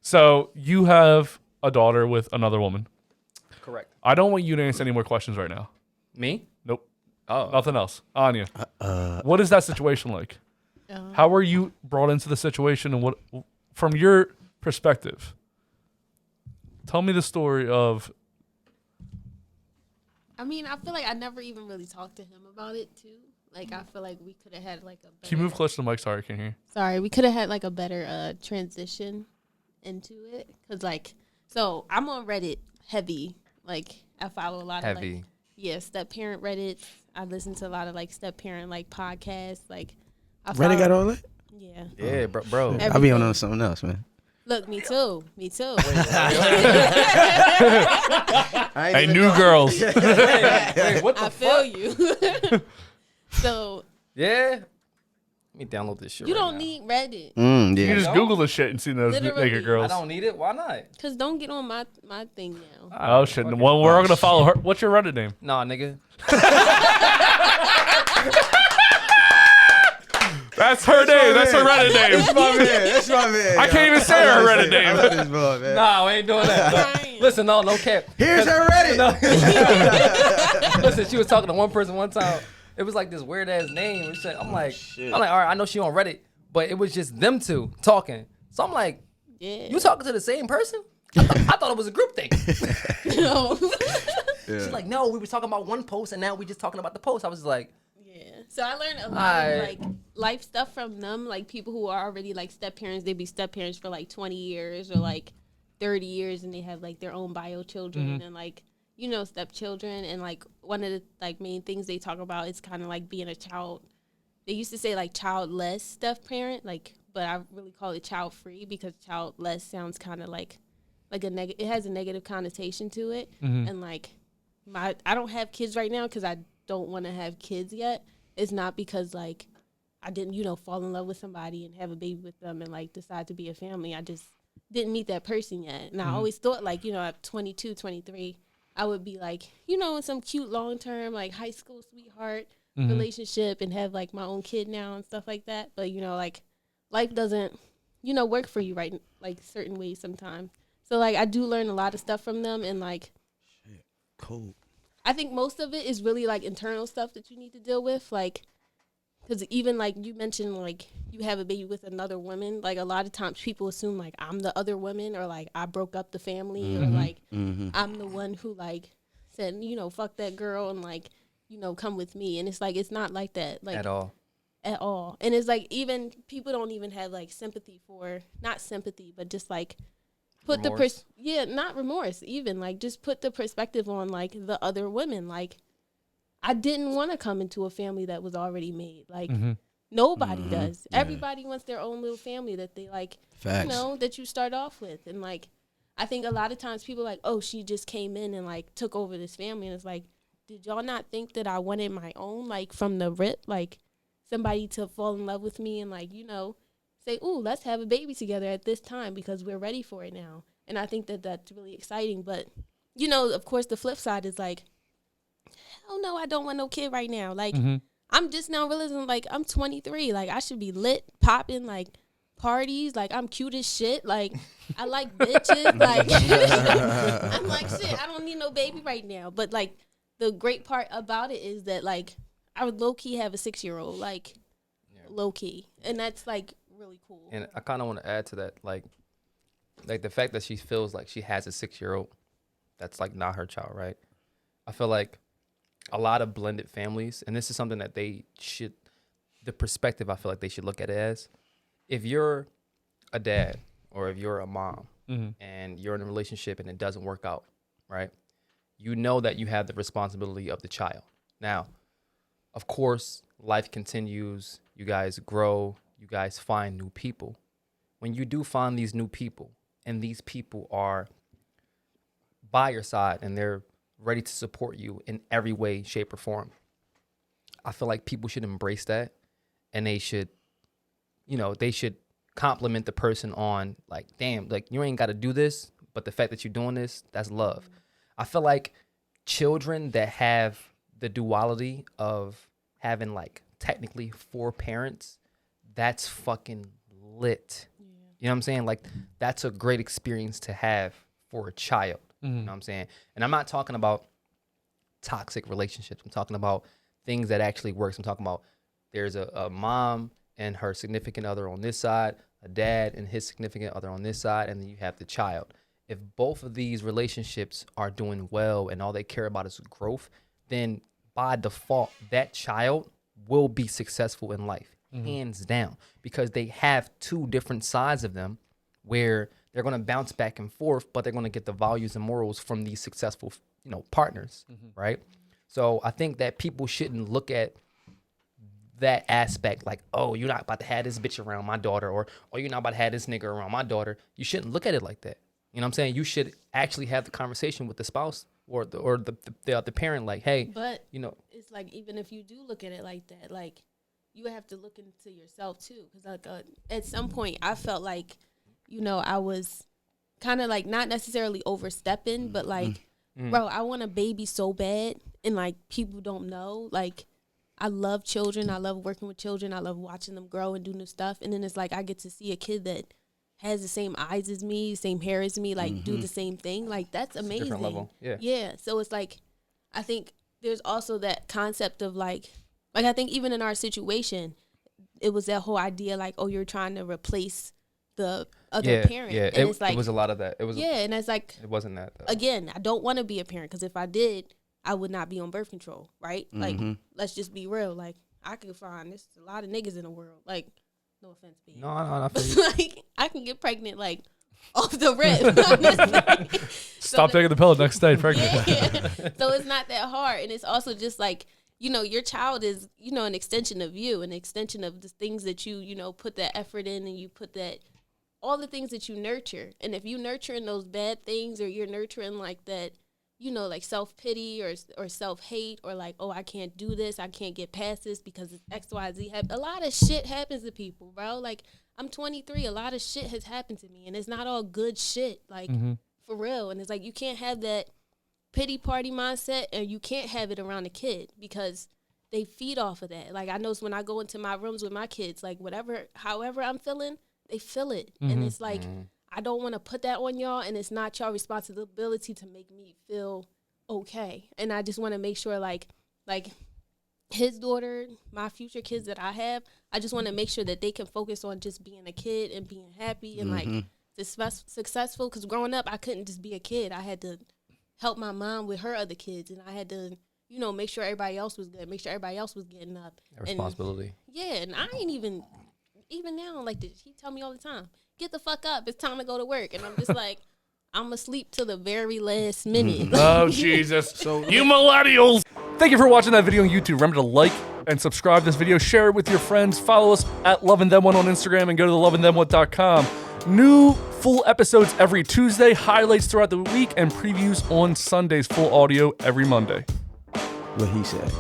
So you have a daughter with another woman. Correct. I don't want you to answer any more questions right now. Me? Nope. Oh. Nothing else. Anya, what is that situation like? How were you brought into the situation, and what, from your perspective, tell me the story of. I mean, I feel like I never even really talked to him about it too. Like, I feel like we could have had like a better. Can you move close to the mic? Sorry, I can't hear you. Sorry, we could have had like a better transition into it. Cause like, so I'm on Reddit heavy. Like, I follow a lot of like, step parent Reddit. I listen to a lot of like step parent like podcasts. Like, Reddit got all that? Yeah. Yeah, bro. I be on something else, man. Look, me too. Hey, new girls. Wait, what the I fuck? feel you. So. Yeah. Let me download this shit. You right don't now. need Reddit. Yeah. You can just Google the shit and see those Literally. naked girls. I don't need it. Why not? Cause don't get on my thing now. Oh shit! Well, we're all gonna follow her. What's your Reddit name? Nah, nigga. That's her name. That's her Reddit name. That's my man. I can't even say her Reddit name. Nah, we ain't doing that. Listen, no cap. Here's her Reddit. Listen, she was talking to one person one time. It was like this weird ass name and shit. I'm like, all right, I know she on Reddit, but it was just them two talking. So I'm like, you talking to the same person? I thought it was a group thing. No. She's like, no, we were talking about one post and now we just talking about the post. I was like, so I learned a lot of like life stuff from them, like people who are already like step parents. They be step parents for like 20 years or like 30 years, and they have like their own bio children and like, you know, stepchildren. And like one of the like main things they talk about is kind of like being a child. They used to say like childless step parent, like, but I really call it child free because childless sounds kind of like a it has a negative connotation to it. And like I don't have kids right now because I don't want to have kids yet. It's not because like I didn't, you know, fall in love with somebody and have a baby with them and like decide to be a family. I just didn't meet that person yet. And I always thought like, you know, at 22, 23, I would be like, you know, in some cute long-term like high school sweetheart relationship and have like my own kid now and stuff like that. But, you know, like life doesn't, you know, work for you right like certain ways sometimes. So like I do learn a lot of stuff from them and like Cool. I think most of it is really like internal stuff that you need to deal with, like, because even like you mentioned, like you have a baby with another woman. Like a lot of times people assume like I'm the other woman or like I broke up the family or like I'm the one who like said, you know, fuck that girl and like, you know, come with me. And it's like it's not like that, like at all. And it's like even people don't even have like sympathy for not sympathy, but just like. Put remorse. Not remorse even, like just put the perspective on like the other women. Like I didn't want to come into a family that was already made. Like nobody does. Yeah. Everybody wants their own little family that they like, you know, that you start off with. And like I think a lot of times people are like, oh, she just came in and like took over this family. And it's like, did y'all not think that I wanted my own, like from the rip, like somebody to fall in love with me and like, you know, say, ooh, let's have a baby together at this time because we're ready for it now. And I think that that's really exciting. But, you know, of course, the flip side is like, hell no, I don't want no kid right now. Like, I'm just now realizing, like, I'm 23. Like, I should be lit, popping, like, parties. Like, I'm cute as shit. Like, I like bitches. Like, I'm like, shit, I don't need no baby right now. But, like, the great part about it is that, like, I would low-key have a 6-year-old. Like, low-key. And that's, like, really cool. And I kind of want to add to that, like the fact that she feels like she has a 6-year-old that's like not her child, right? I feel like a lot of blended families, and this is something that they should, the perspective I feel like they should look at it as, if you're a dad or if you're a mom and you're in a relationship and it doesn't work out, right? You know that you have the responsibility of the child. Now, of course, life continues, you guys grow, you guys find new people. When you do find these new people and these people are by your side and they're ready to support you in every way, shape, or form, I feel like people should embrace that and they should, you know, they should compliment the person on like, damn, like you ain't got to do this, but the fact that you're doing this, that's love. I feel like children that have the duality of having like technically 4 parents, that's fucking lit. You You know what I'm saying? Like, that's a great experience to have for a child. You know what I'm saying? And I'm not talking about toxic relationships. I'm talking about things that actually works. I'm talking about there's a mom and her significant other on this side, a dad and his significant other on this side, and then you have the child. If both of these relationships are doing well and all they care about is growth, then by default, that child will be successful in life, hands down, because they have two different sides of them where they're going to bounce back and forth, but they're going to get the values and morals from these successful, partners, right? So I think that people shouldn't look at that aspect like, oh, you're not about to have this bitch around my daughter, or oh, you're not about to have this nigga around my daughter. You shouldn't look at it like that. You know what I'm saying? You should actually have the conversation with the spouse or the parent, like, hey, but it's like, even if you do look at it like that, like, you have to look into yourself too, because like at some point I felt like, I was kind of like not necessarily overstepping, but like, bro, I want a baby so bad, and like people don't know, like, I love children, I love working with children, I love watching them grow and do new stuff, and then it's like I get to see a kid that has the same eyes as me, same hair as me, like do the same thing, like that's amazing. Different level. Yeah. So it's like, I think there's also that concept of like I think even in our situation, it was that whole idea like, oh, you're trying to replace the other parent. Yeah, and it's like, it was a lot of that. It was. Yeah, and it's like, it wasn't that though. Again, I don't want to be a parent, because if I did, I would not be on birth control, right? Like, let's just be real. Like, I could find there's a lot of niggas in the world. Like, no offense, babe. No, I feel you. Like, I can get pregnant like off the rip. Stop taking the pill next day, pregnant. Yeah. So it's not that hard, and it's also just like, your child is, an extension of you, an extension of the things that you put that effort in, and you put that, all the things that you nurture. And if you nurturing those bad things, or you're nurturing like that, like self-pity or self-hate, or like, oh, I can't do this, I can't get past this because it's X, Y, Z. A lot of shit happens to people, bro. Like, I'm 23, a lot of shit has happened to me, and it's not all good shit, like, for real. And it's like, you can't have that pity party mindset, and you can't have it around a kid, because they feed off of that. Like, I know when I go into my rooms with my kids, like, however I'm feeling, they feel it. And it's like, I don't want to put that on y'all, and it's not y'all responsibility to make me feel okay. And I just want to make sure, like his daughter, my future kids that I have, I just want to make sure that they can focus on just being a kid and being happy and like successful. Because growing up, I couldn't just be a kid. I had to help my mom with her other kids, and I had to, make sure everybody else was good, make sure everybody else was getting up. Responsibility. And I ain't even now, like, he tell me all the time, get the fuck up, it's time to go to work. And I'm just like, I'm asleep till the very last minute. Oh, Jesus. So you millennials. Thank you for watching that video on YouTube. Remember to like and subscribe to this video. Share it with your friends. Follow us at LoveandThem1 on Instagram, and go to theloveandthem1.com. New full episodes every Tuesday, highlights throughout the week, and previews on Sundays. Full audio every Monday. What he said.